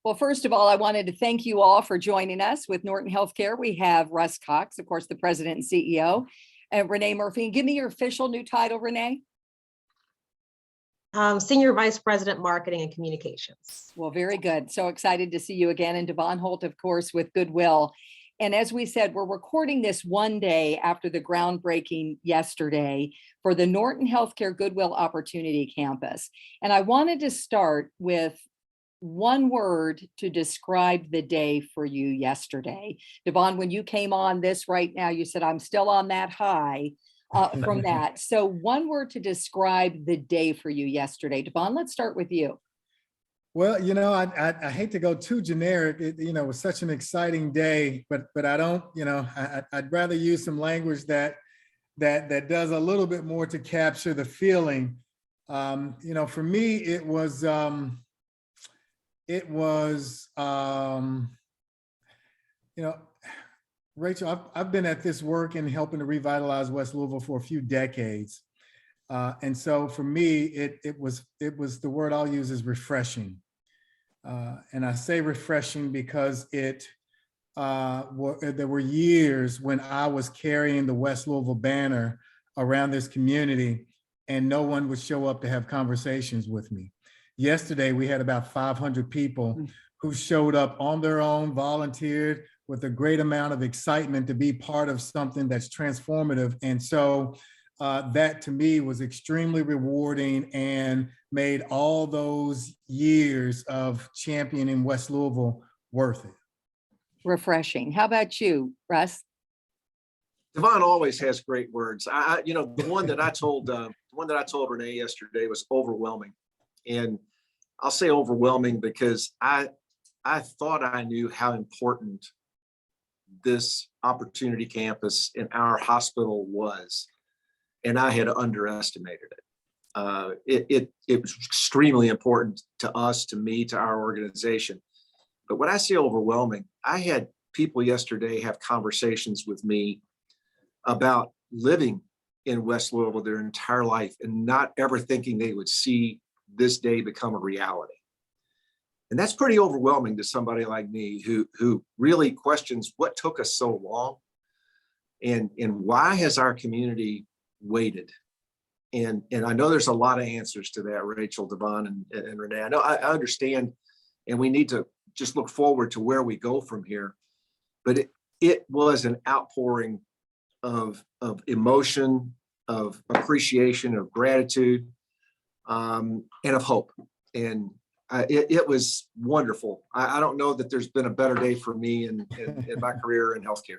Well, first of all, I wanted to thank you all for joining us with Norton Healthcare. We have Russ Cox, of course, the president and CEO, and Renee Murphy. And give me your official new title, Renee. Senior Vice President, Marketing and Communications. Well, very good. So excited to see you again. And Devon Holt, of course, with Goodwill. And as we said, we're recording this one day after the groundbreaking yesterday for the Norton Healthcare Goodwill Opportunity Campus. And I wanted to start with one word to describe the day for you yesterday. Devon, when you came on this right now, you said, I'm still on that high from that. So one word to describe the day for you yesterday. Devon, let's start with you. Well, I hate to go too generic. It was such an exciting day, but I don't, I'd rather use some language that does a little bit more to capture the feeling. For me, it was Rachel, I've been at this work and helping to revitalize West Louisville for a few decades. And so for me, it was the word I'll use is refreshing. And I say refreshing because there were years when I was carrying the West Louisville banner around this community and no one would show up to have conversations with me. Yesterday, we had about 500 people who showed up on their own, volunteered with a great amount of excitement to be part of something that's transformative. And so that to me was extremely rewarding and made all those years of championing West Louisville worth it. Refreshing. How about you, Russ? Devon always has great words. The one that I told Renee yesterday was overwhelming. And I'll say overwhelming because I thought I knew how important this opportunity campus in our hospital was, and I had underestimated it. It was extremely important to us, to me, to our organization. But when I say overwhelming, I had people yesterday have conversations with me about living in West Louisville their entire life and not ever thinking they would see this day become a reality. And that's pretty overwhelming to somebody like me who really questions what took us so long and why has our community waited? And I know there's a lot of answers to that, Rachel, Devon, and Renee. I know I understand, and we need to just look forward to where we go from here. But it was an outpouring of emotion, of appreciation, of gratitude, and of hope. And it was wonderful. I don't know that there's been a better day for me in my career in healthcare.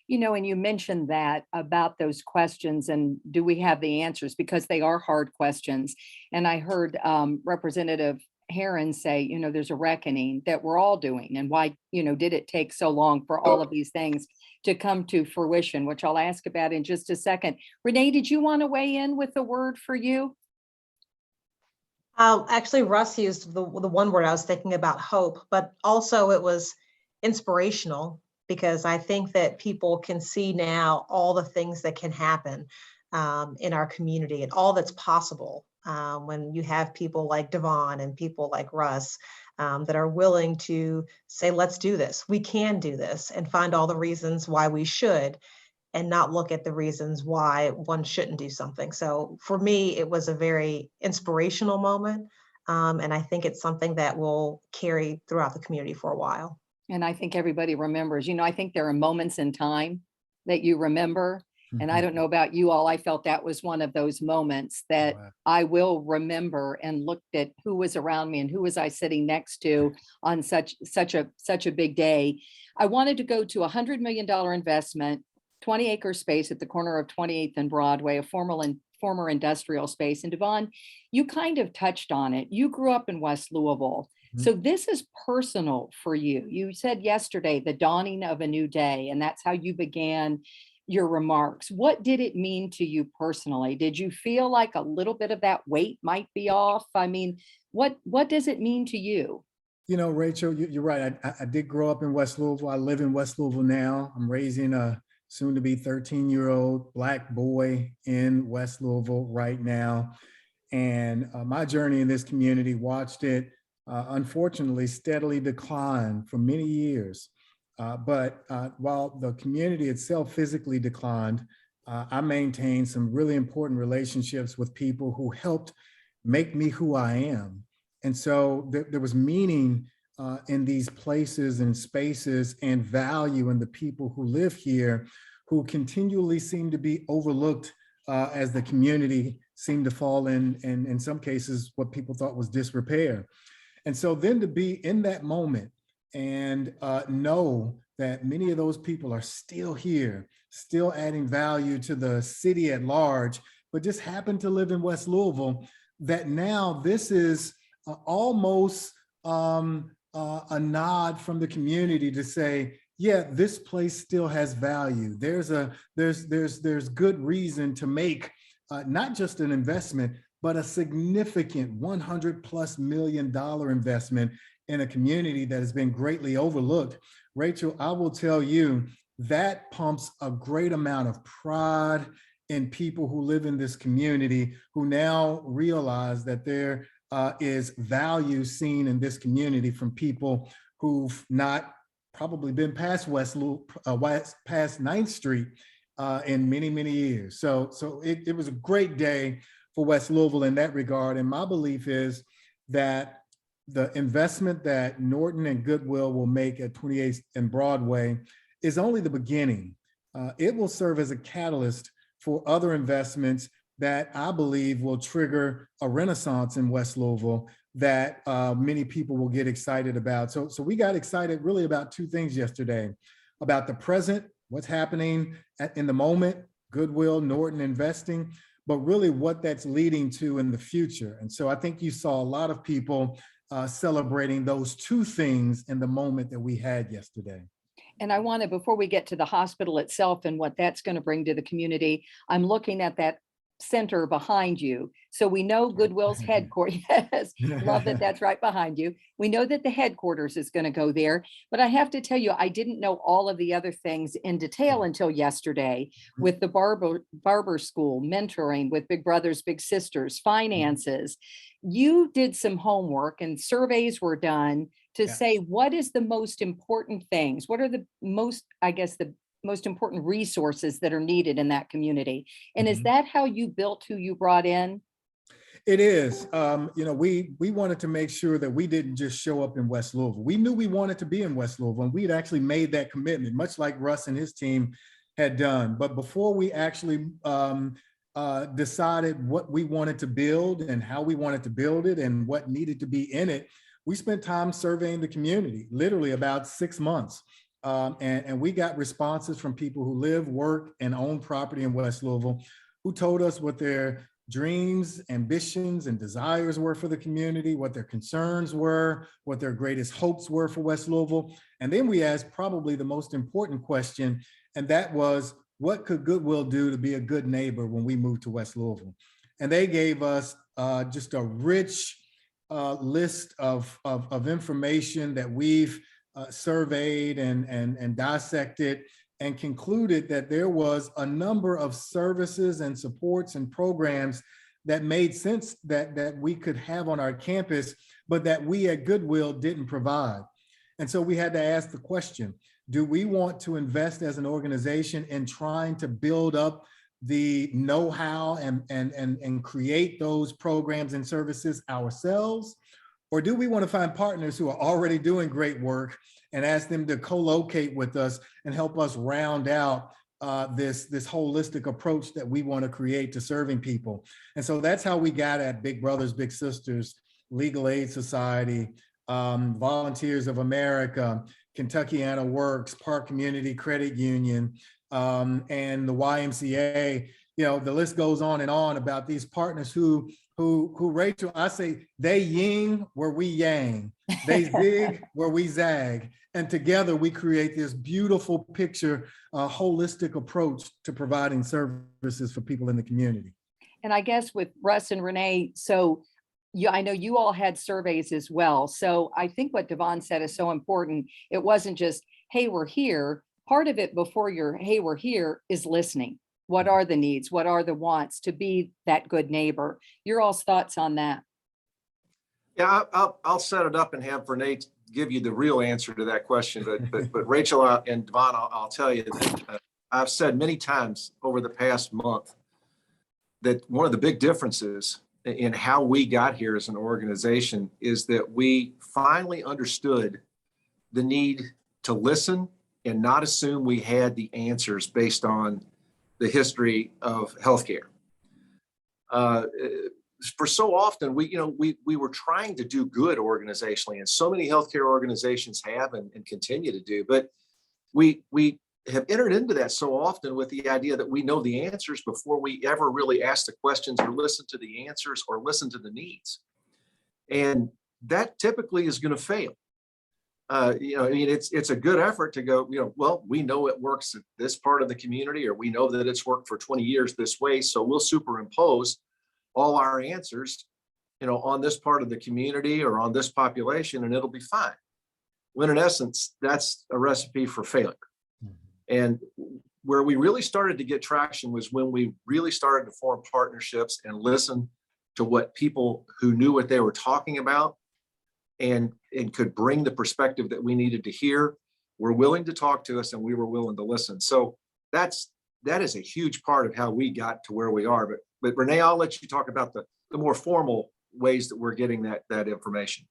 And you mentioned that about those questions and do we have the answers, because they are hard questions. And I heard Representative Herron say, there's a reckoning that we're all doing, and why, did it take so long for all of these things to come to fruition, which I'll ask about in just a second. Renee, did you want to weigh in with a word for you? Actually, Russ used the one word I was thinking about, hope, but also it was inspirational, because I think that people can see now all the things that can happen in our community and all that's possible when you have people like Devon and people like Russ that are willing to say, let's do this. We can do this, and find all the reasons why we should, and not look at the reasons why one shouldn't do something. So for me, it was a very inspirational moment. And I think it's something that will carry throughout the community for a while. And I think everybody remembers, I think there are moments in time that you remember. And I don't know about you all, I felt that was one of those moments that I will remember, and looked at who was around me and who was I sitting next to on such a big day. I wanted to go to $100 million investment, 20-acre space at the corner of 28th and Broadway, a former industrial space. And Devon, you kind of touched on it. You grew up in West Louisville. So this is personal for you. You said yesterday, the dawning of a new day, and that's how you began your remarks. What did it mean to you personally? Did you feel like a little bit of that weight might be off? I mean, what does it mean to you? Rachel, you're right. I did grow up in West Louisville. I live in West Louisville now. I'm raising a soon to be 13-year-old Black boy in West Louisville right now. And my journey in this community, watched it unfortunately steadily declined for many years. But while the community itself physically declined, I maintained some really important relationships with people who helped make me who I am. And so there was meaning in these places and spaces, and value in the people who live here, who continually seem to be overlooked as the community seemed to fall in some cases, what people thought was disrepair. And so then to be in that moment and know that many of those people are still here, still adding value to the city at large, but just happen to live in West Louisville, that now this is almost a nod from the community to say, yeah, this place still has value. There's good reason to make not just an investment, but a significant $100+ million investment in a community that has been greatly overlooked. Rachel, I will tell you, that pumps a great amount of pride in people who live in this community, who now realize that there is value seen in this community from people who've not probably been past past 9th Street in many, many years. So it was a great day for West Louisville in that regard. And my belief is that the investment that Norton and Goodwill will make at 28th and Broadway is only the beginning. It will serve as a catalyst for other investments that I believe will trigger a renaissance in West Louisville that many people will get excited about. So we got excited really about two things yesterday: about the present, what's happening in the moment, Goodwill, Norton investing, but really what that's leading to in the future. And so I think you saw a lot of people celebrating those two things in the moment that we had yesterday. And I want to, before we get to the hospital itself and what that's going to bring to the community, I'm looking at that center behind you. So we know Goodwill's headquarters. Yes, love that that's right behind you. We know that the headquarters is going to go there. But I have to tell you, I didn't know all of the other things in detail until yesterday, with the barber school, mentoring with Big Brothers, Big Sisters, finances. You did some homework and surveys were done to say, what is the most important things? What are the most, I guess, the most important resources that are needed in that community? And is that how you built who you brought in? It is. We wanted to make sure that we didn't just show up in West Louisville. We knew we wanted to be in West Louisville, and we'd actually made that commitment, much like Russ and his team had done. But before we actually decided what we wanted to build and how we wanted to build it and what needed to be in it, we spent time surveying the community, literally about 6 months. And we got responses from people who live, work, and own property in West Louisville, who told us what their dreams, ambitions, and desires were for the community, what their concerns were, what their greatest hopes were for West Louisville. And then we asked probably the most important question, and that was, what could Goodwill do to be a good neighbor when we moved to West Louisville? And they gave us just a rich list of information that we've surveyed and dissected, and concluded that there was a number of services and supports and programs that made sense that we could have on our campus, but that we at Goodwill didn't provide. And so we had to ask the question, do we want to invest as an organization in trying to build up the know-how and create those programs and services ourselves? Or do we want to find partners who are already doing great work and ask them to co-locate with us and help us round out this holistic approach that we want to create to serving people? And so that's how we got at Big Brothers, Big Sisters, Legal Aid Society, Volunteers of America, Kentuckiana Works, Park Community Credit Union, and the YMCA. The list goes on and on about these partners who Rachel, I say, they yin where we yang, they zig where we zag. And together we create this beautiful picture, holistic approach to providing services for people in the community. And I guess with Russ and Renee, so I know you all had surveys as well. So I think what Devon said is so important. It wasn't just, hey, we're here. Part of it before you're, hey, we're here, is listening. What are the needs? What are the wants to be that good neighbor? Your all's thoughts on that? Yeah, I'll set it up and have Renee give you the real answer to that question. But Rachel and Devon, I'll tell you that I've said many times over the past month that one of the big differences in how we got here as an organization is that we finally understood the need to listen and not assume we had the answers based on the history of healthcare. For so often, we were trying to do good organizationally, and so many healthcare organizations have and continue to do. But we have entered into that so often with the idea that we know the answers before we ever really ask the questions or listen to the answers or listen to the needs. And that typically is going to fail. It's a good effort to go, well, we know it works at this part of the community, or we know that it's worked for 20 years this way, so we'll superimpose all our answers, on this part of the community or on this population, and it'll be fine. When in essence, that's a recipe for failure. And where we really started to get traction was when we really started to form partnerships and listen to what people who knew what they were talking about and could bring the perspective that we needed to hear were willing to talk to us, and we were willing to listen. So that is a huge part of how we got to where we are. But Renee, I'll let you talk about the more formal ways that we're getting that information.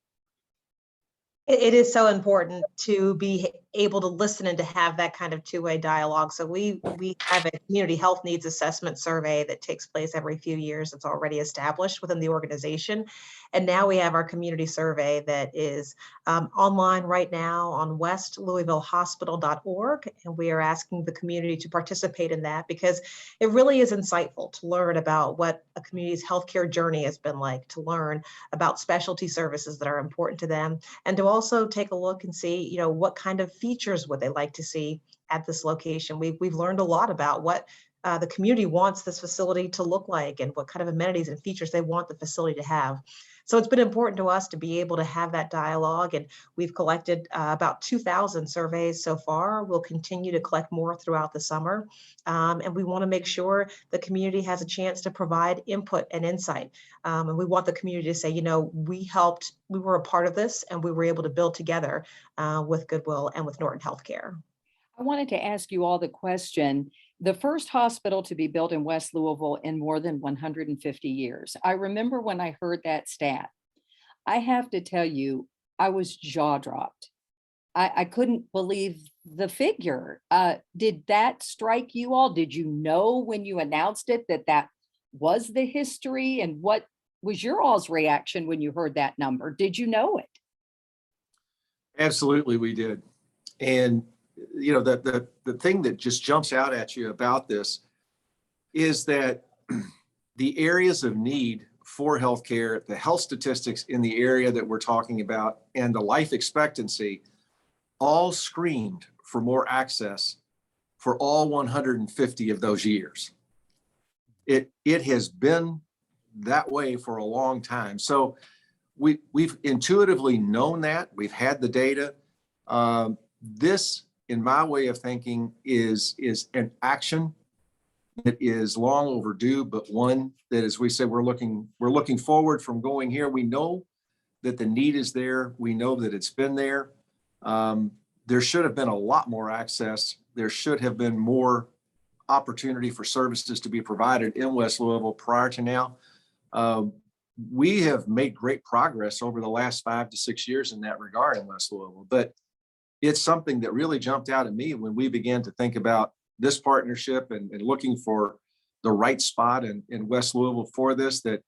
It is so important to be able to listen and to have that kind of two-way dialogue. So we have a community health needs assessment survey that takes place every few years. It's already established within the organization. And now we have our community survey that is online right now on westlouisvillehospital.org. And we are asking the community to participate in that because it really is insightful to learn about what a community's healthcare journey has been like, to learn about specialty services that are important to them, and to also take a look and see, what kind of features would they like to see at this location. We've learned a lot about what the community wants this facility to look like and what kind of amenities and features they want the facility to have. So it's been important to us to be able to have that dialogue, and we've collected about 2,000 surveys so far. We'll continue to collect more throughout the summer, and we want to make sure the community has a chance to provide input and insight. And we want the community to say, we were a part of this, and we were able to build together with Goodwill and with Norton Healthcare. I wanted to ask you all the question, the first hospital to be built in West Louisville in more than 150 years. I remember when I heard that stat. I have to tell you, I was jaw dropped. I couldn't believe the figure. Did that strike you all? Did you know when you announced it that was the history? And what was your all's reaction when you heard that number? Did you know it? Absolutely, we did. And the thing that just jumps out at you about this is that the areas of need for healthcare, the health statistics in the area that we're talking about, and the life expectancy all screamed for more access for all 150 of those years. It has been that way for a long time. So we've intuitively known that. We've had the data. This, in my way of thinking, is an action that is long overdue, but one that, as we said, we're looking forward from going here. We know that the need is there. We know that it's been there. There should have been a lot more access. There should have been more opportunity for services to be provided in West Louisville prior to now. We have made great progress over the last 5 to 6 years in that regard in West Louisville, but it's something that really jumped out at me when we began to think about this partnership and looking for the right spot in West Louisville for this, that,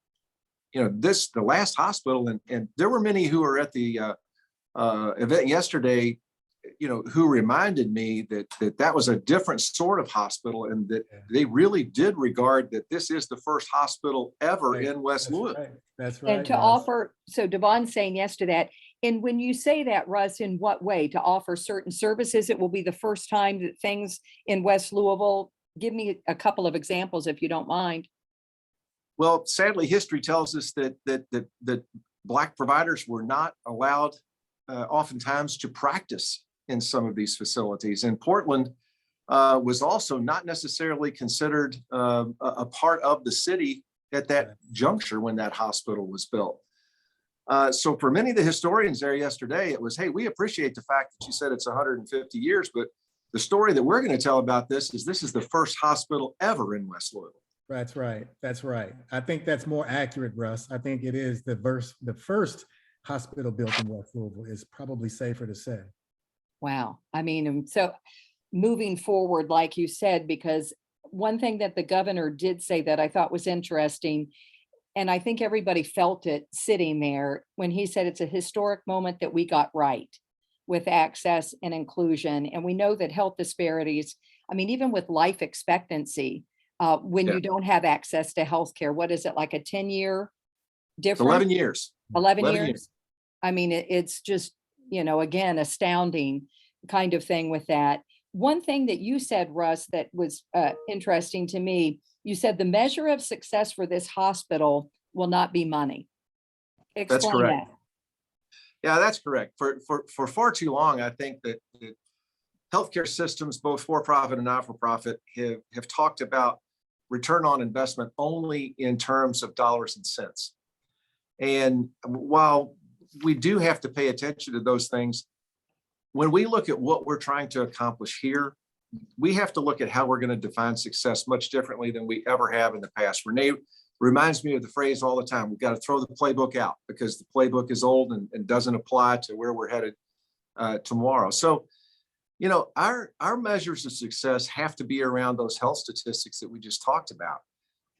the last hospital, and there were many who were at the event yesterday, who reminded me that was a different sort of hospital, and that they really did regard that this is the first hospital ever in West Louisville. Right. That's right. And to offer, so Devon's saying yes to that. And when you say that, Russ, in what way? To offer certain services, it will be the first time that things in West Louisville, give me a couple of examples if you don't mind. Well, sadly, history tells us that Black providers were not allowed oftentimes to practice in some of these facilities. And Portland was also not necessarily considered a part of the city at that juncture when that hospital was built. So for many of the historians there yesterday, it was, hey, we appreciate the fact that you said it's 150 years, but the story that we're going to tell about this is the first hospital ever in West Louisville. That's right. That's right. I think that's more accurate, Russ. I think it is the first hospital built in West Louisville is probably safer to say. Wow. I mean, so moving forward, like you said, because one thing that the governor did say that I thought was interesting, and I think everybody felt it sitting there when he said it's a historic moment that we got right with access and inclusion. And we know that health disparities, I mean, even with life expectancy, when you don't have access to healthcare, what is it, like a 10-year difference? 11 years. 11 years. I mean, it's just, again, astounding kind of thing with that. One thing that you said, Russ, that was interesting to me, you said the measure of success for this hospital will not be money. Explain That's correct. that. Yeah, that's correct. For far too long, I think that healthcare systems, both for-profit and not-for-profit, have talked about return on investment only in terms of dollars and cents. And while we do have to pay attention to those things, when we look at what we're trying to accomplish here, we have to look at how we're going to define success much differently than we ever have in the past. Renee reminds me of the phrase all the time: we've got to throw the playbook out because the playbook is old and doesn't apply to where we're headed tomorrow. So, our measures of success have to be around those health statistics that we just talked about.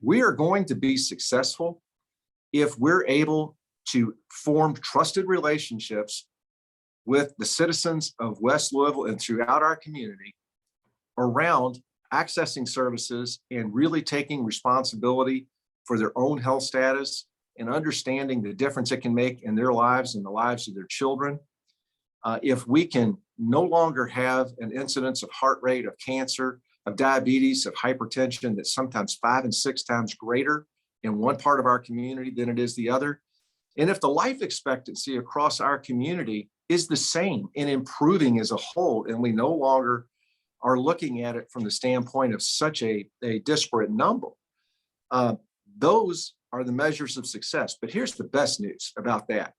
We are going to be successful if we're able to form trusted relationships with the citizens of West Louisville and throughout our community around accessing services and really taking responsibility for their own health status and understanding the difference it can make in their lives and the lives of their children. If we can no longer have an incidence of heart rate, of cancer, of diabetes, of hypertension that's sometimes 5 and 6 times greater in one part of our community than it is the other. And if the life expectancy across our community is the same and improving as a whole, and we no longer are looking at it from the standpoint of such a disparate number, those are the measures of success. But here's the best news about that.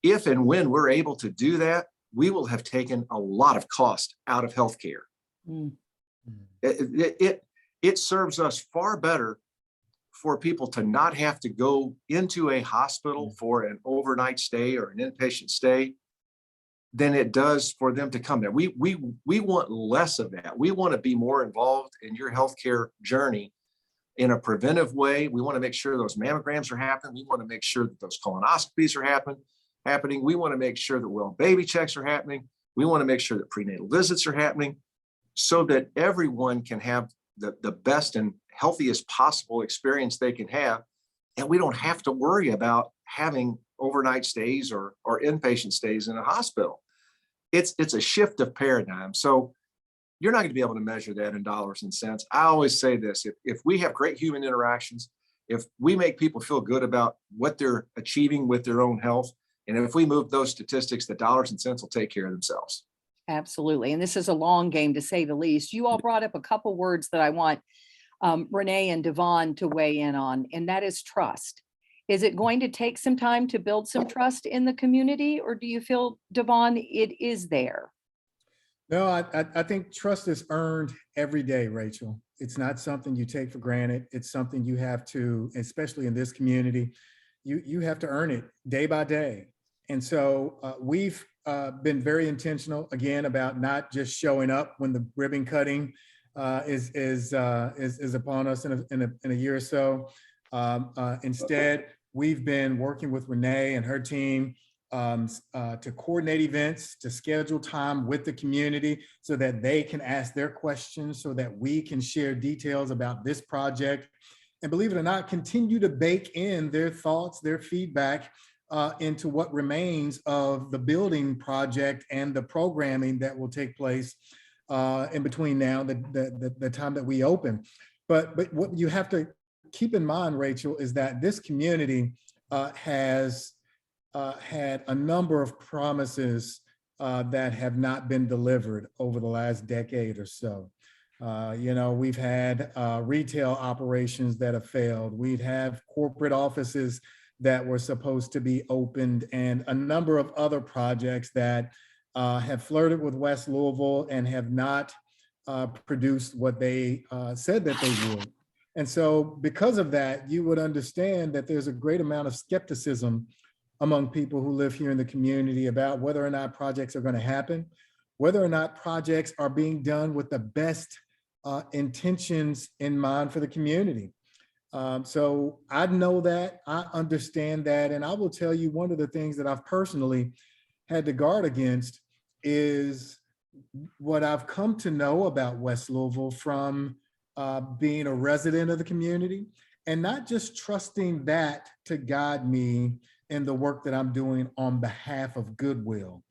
If and when we're able to do that, we will have taken a lot of cost out of healthcare. Mm. It serves us far better for people to not have to go into a hospital for an overnight stay or an inpatient stay than it does for them to come there. We want less of that. We want to be more involved in your healthcare journey in a preventive way. We want to make sure those mammograms are happening. We want to make sure that those colonoscopies are happening. We want to make sure that well baby checks are happening. We want to make sure that prenatal visits are happening so that everyone can have the best and healthiest possible experience they can have. And we don't have to worry about having overnight stays or inpatient stays in a hospital. It's a shift of paradigm. So you're not going to be able to measure that in dollars and cents. I always say this: if we have great human interactions, if we make people feel good about what they're achieving with their own health, and if we move those statistics, the dollars and cents will take care of themselves. Absolutely. And this is a long game, to say the least. You all brought up a couple words that I want Renee and Devon to weigh in on, and that is trust. Is it going to take some time to build some trust in the community, or do you feel, Devon, it is there? No, I think trust is earned every day, Rachel. It's not something you take for granted. It's something you have to, especially in this community, you have to earn it day by day. And so we've been very intentional, again, about not just showing up when the ribbon cutting is upon us in a year or so. Instead, we've been working with Renee and her team to coordinate events, to schedule time with the community so that they can ask their questions, so that we can share details about this project. And believe it or not, continue to bake in their thoughts, their feedback into what remains of the building project and the programming that will take place in between now and the time that we open. But what you have to keep in mind, Rachel, is that this community has had a number of promises that have not been delivered over the last decade or so. We've had retail operations that have failed. We'd have corporate offices that were supposed to be opened, and a number of other projects that have flirted with West Louisville and have not produced what they said that they would. And so because of that, you would understand that there's a great amount of skepticism among people who live here in the community about whether or not projects are going to happen, whether or not projects are being done with the best intentions in mind for the community. So I know that, I understand that, and I will tell you one of the things that I've personally had to guard against is what I've come to know about West Louisville from being a resident of the community, and not just trusting that to guide me in the work that I'm doing on behalf of Goodwill,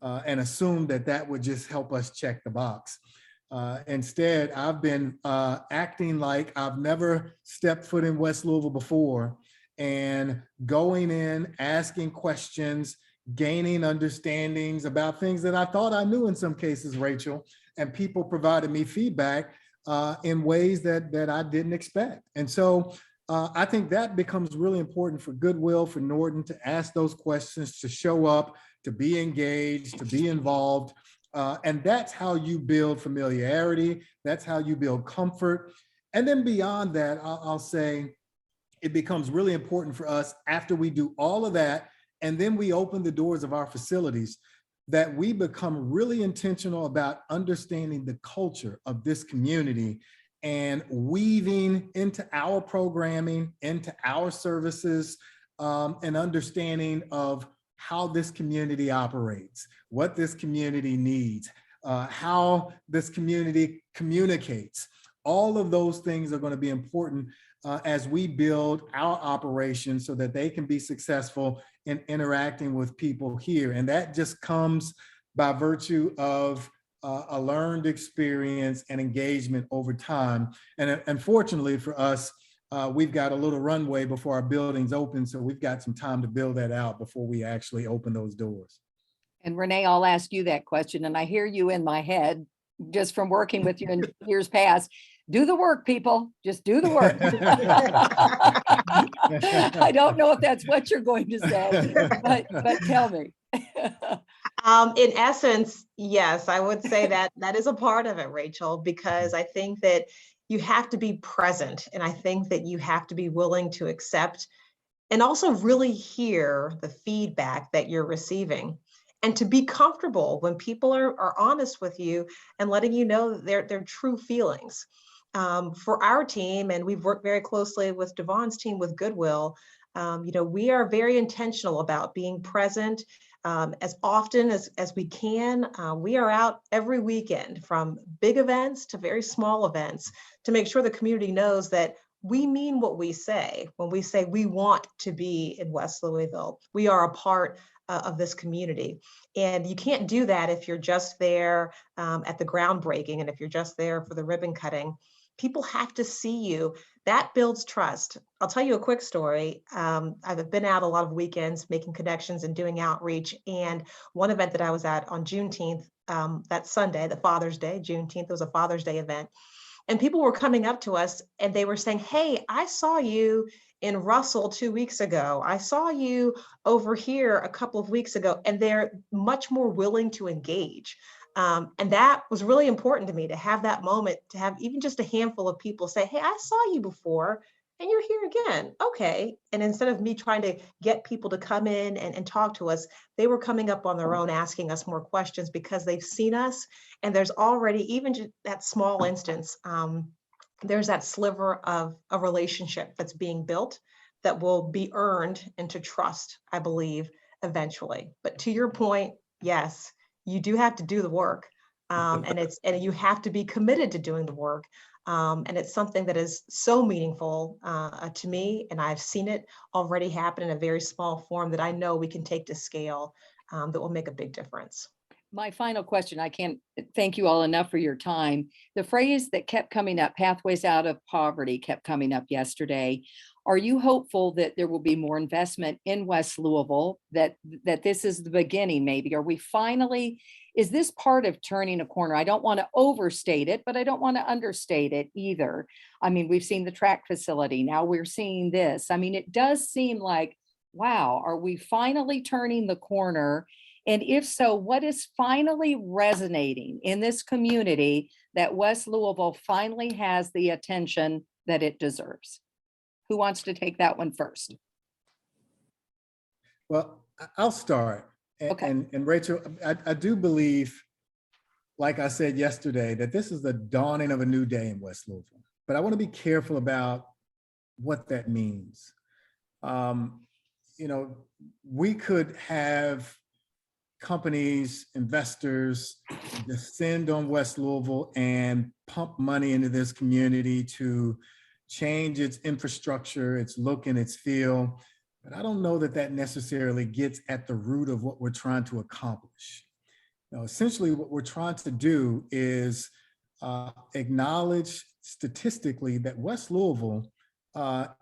and assume that that would just help us check the box. Instead, I've been acting like I've never stepped foot in West Louisville before, and going in, asking questions, gaining understandings about things that I thought I knew in some cases, Rachel, and people provided me feedback in ways that I didn't expect. And so I think that becomes really important for Goodwill, for Norton, to ask those questions, to show up, to be engaged, to be involved. And that's how you build familiarity. That's how you build comfort. And then beyond that, I'll say it becomes really important for us after we do all of that, and then we open the doors of our facilities, that we become really intentional about understanding the culture of this community and weaving into our programming, into our services, an understanding of how this community operates, what this community needs, how this community communicates. All of those things are going to be important as we build our operations so that they can be successful in interacting with people here. And that just comes by virtue of a learned experience and engagement over time. And unfortunately for us, we've got a little runway before our buildings open, so we've got some time to build that out before we actually open those doors. And Renee, I'll ask you that question, and I hear you in my head just from working with you in years past. Do the work, people. Just do the work. I don't know if that's what you're going to say, but tell me. In essence, yes, I would say that that is a part of it, Rachel, because I think that you have to be present, and I think that you have to be willing to accept and also really hear the feedback that you're receiving, and to be comfortable when people are honest with you and letting you know their true feelings. For our team, and we've worked very closely with Devon's team with Goodwill, we are very intentional about being present as often as we can. We are out every weekend, from big events to very small events, to make sure the community knows that we mean what we say when we say we want to be in West Louisville. We are a part of this community. And you can't do that if you're just there at the groundbreaking, and if you're just there for the ribbon cutting. People have to see you. That builds trust. I'll tell you a quick story. I've been out a lot of weekends making connections and doing outreach. And one event that I was at on Juneteenth, that Sunday, the Father's Day, Juneteenth was a Father's Day event. And people were coming up to us and they were saying, "Hey, I saw you in Russell 2 weeks ago. I saw you over here a couple of weeks ago." And they're much more willing to engage. And that was really important to me, to have that moment, to have even just a handful of people say, "Hey, I saw you before and you're here again." Okay. And instead of me trying to get people to come in and talk to us, they were coming up on their own, asking us more questions because they've seen us. And there's already, even just that small instance, there's that sliver of a relationship that's being built that will be earned into trust, I believe, eventually. But to your point, yes, you do have to do the work, and you have to be committed to doing the work, and it's something that is so meaningful to me, and I've seen it already happen in a very small form that I know we can take to scale, that will make a big difference. My final question, I can't thank you all enough for your time. The phrase that kept coming up, pathways out of poverty, kept coming up yesterday. Are you hopeful that there will be more investment in West Louisville, that this is the beginning maybe? Are we finally, is this part of turning a corner? I don't want to overstate it, but I don't want to understate it either. I mean, we've seen the track facility. Now we're seeing this. I mean, it does seem like wow, are we finally turning the corner? And if so, what is finally resonating in this community that West Louisville finally has the attention that it deserves? Who wants to take that one first? Well, I'll start. Okay. And Rachel, I do believe, like I said yesterday, that this is the dawning of a new day in West Louisville. But I want to be careful about what that means. You know, we could have companies, investors descend on West Louisville and pump money into this community to change its infrastructure, its look and its feel. But I don't know that that necessarily gets at the root of what we're trying to accomplish. Now, essentially, what we're trying to do is acknowledge statistically that West Louisville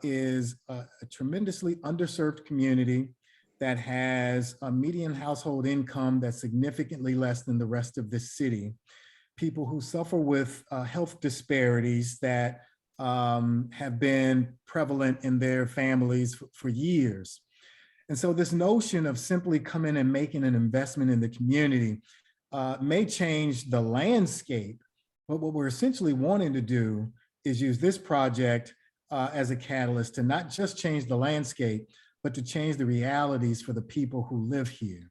is a tremendously underserved community that has a median household income that's significantly less than the rest of this city. People who suffer with health disparities that have been prevalent in their families for years. And so this notion of simply coming and making an investment in the community may change the landscape, but what we're essentially wanting to do is use this project as a catalyst to not just change the landscape, but to change the realities for the people who live here.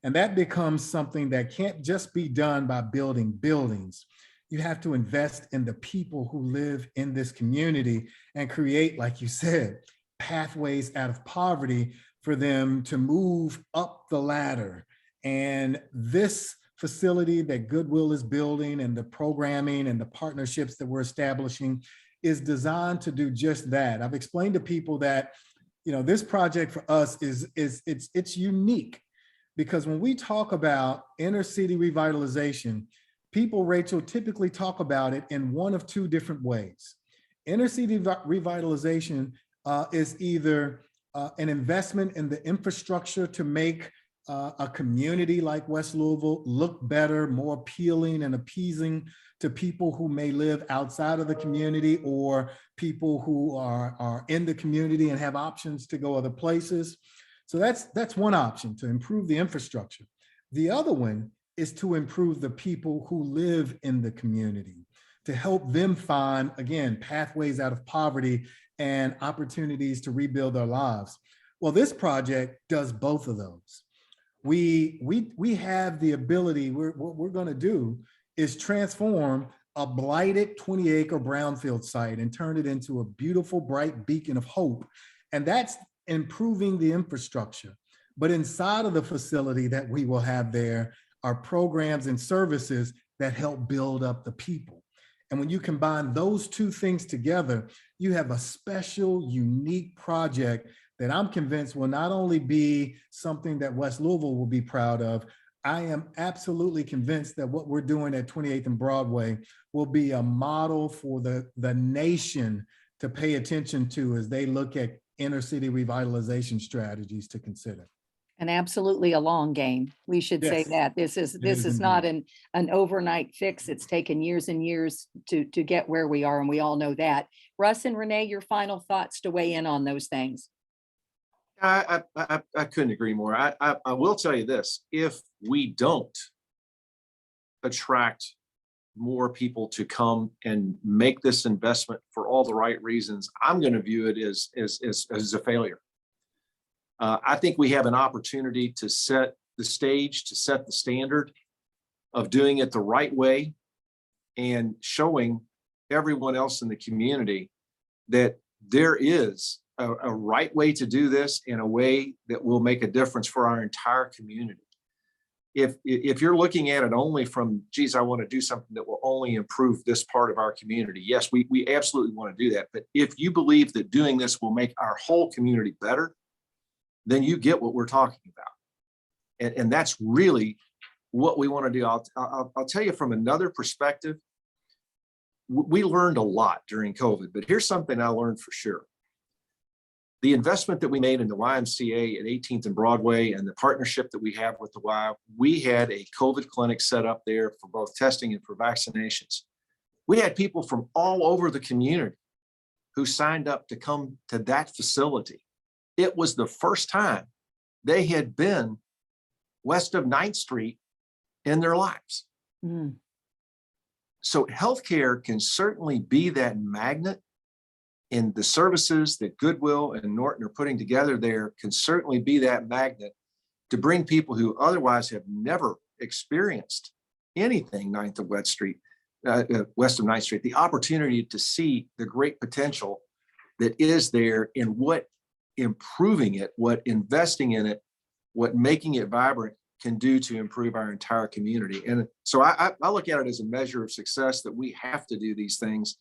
And that becomes something that can't just be done by building buildings. You have to invest in the people who live in this community and create, like you said, pathways out of poverty for them to move up the ladder. And this facility that Goodwill is building and the programming and the partnerships that we're establishing is designed to do just that. I've explained to people that, you know, this project for us it's unique, because when we talk about inner city revitalization, people, Rachel, typically talk about it in one of two different ways. Inner city revitalization is either an investment in the infrastructure to make a community like West Louisville look better, more appealing and appeasing to people who may live outside of the community, or people who are in the community and have options to go other places. So that's one option, to improve the infrastructure. The other one is to improve the people who live in the community, to help them find, again, pathways out of poverty and opportunities to rebuild their lives. Well, this project does both of those. We have the ability, what we're going to do is transform a blighted 20-acre brownfield site and turn it into a beautiful, bright beacon of hope. And that's improving the infrastructure. But inside of the facility that we will have there are programs and services that help build up the people. And when you combine those two things together, you have a special, unique project that I'm convinced will not only be something that West Louisville will be proud of. I am absolutely convinced that what we're doing at 28th and Broadway will be a model for the nation to pay attention to as they look at inner city revitalization strategies to consider. And absolutely a long game. We should say Yes, that this is indeed. not an overnight fix. It's taken years and years to get where we are, and we all know that. Russ and Renee, your final thoughts to weigh in on those things. I couldn't agree more. I will tell you this: if we don't attract more people to come and make this investment for all the right reasons, I'm going to view it as a failure. I think we have an opportunity to set the stage, to set the standard of doing it the right way, and showing everyone else in the community that there is a right way to do this in a way that will make a difference for our entire community. If you're looking at it only from, geez, I want to do something that will only improve this part of our community, yes, we absolutely want to do that. But if you believe that doing this will make our whole community better, then you get what we're talking about. And that's really what we want to do. I'll tell you from another perspective, we learned a lot during COVID, but here's something I learned for sure. The investment that we made in the YMCA at 18th and Broadway and the partnership that we have with the Y, we had a COVID clinic set up there for both testing and for vaccinations. We had people from all over the community who signed up to come to that facility. it was the first time they had been west of 9th Street in their lives. Mm. So healthcare can certainly be that magnet, and the services that Goodwill and Norton are putting together there can certainly be that magnet to bring people who otherwise have never experienced anything west of 9th Street, the opportunity to see the great potential that is there in what improving it, what investing in it, what making it vibrant can do to improve our entire community. And so I look at it as a measure of success that we have to do these things.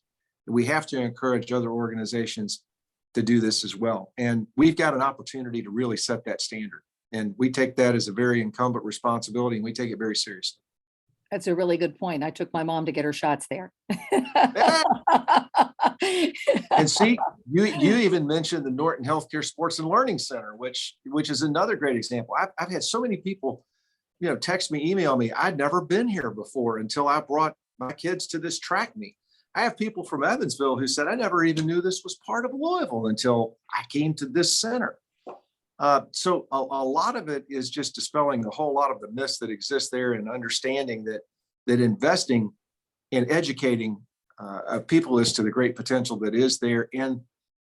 We have to encourage other organizations to do this as well. And we've got an opportunity to really set that standard. And we take that as a very incumbent responsibility, and we take it very seriously. That's a really good point. I took my mom to get her shots there. And see, you even mentioned the Norton Healthcare Sports and Learning Center, which is another great example. I've had so many people, text me, email me. I'd never been here before until I brought my kids to this track meet. I have people from Evansville who said, I never even knew this was part of Louisville until I came to this center. So a lot of it is just dispelling a whole lot of the myths that exist there, and understanding that investing in educating people as to the great potential that is there, and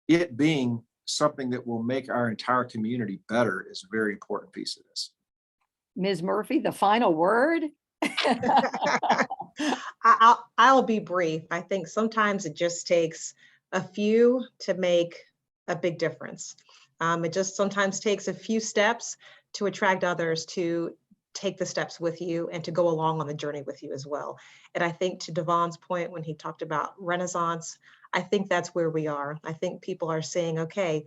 it being something that will make our entire community better is a very important piece of this. Ms. Murphy, the final word? I'll be brief. I think sometimes it just takes a few to make a big difference. It just sometimes takes a few steps to attract others to take the steps with you and to go along on the journey with you as well. And I think, to Devon's point, when he talked about Renaissance, I think that's where we are. I think people are saying, okay,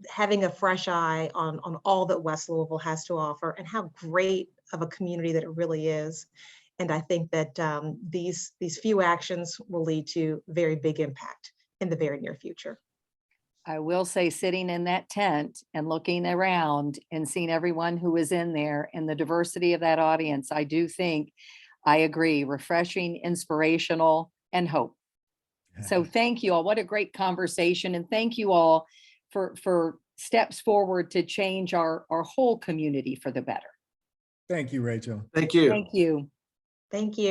having a fresh eye on all that West Louisville has to offer and how great of a community that it really is. And I think that these few actions will lead to very big impact in the very near future. I will say, sitting in that tent and looking around and seeing everyone who was in there and the diversity of that audience, I do think, I agree, refreshing, inspirational, and hope. So thank you all. What a great conversation. And thank you all for steps forward to change our whole community for the better. Thank you, Rachel. Thank you. Thank you. Thank you.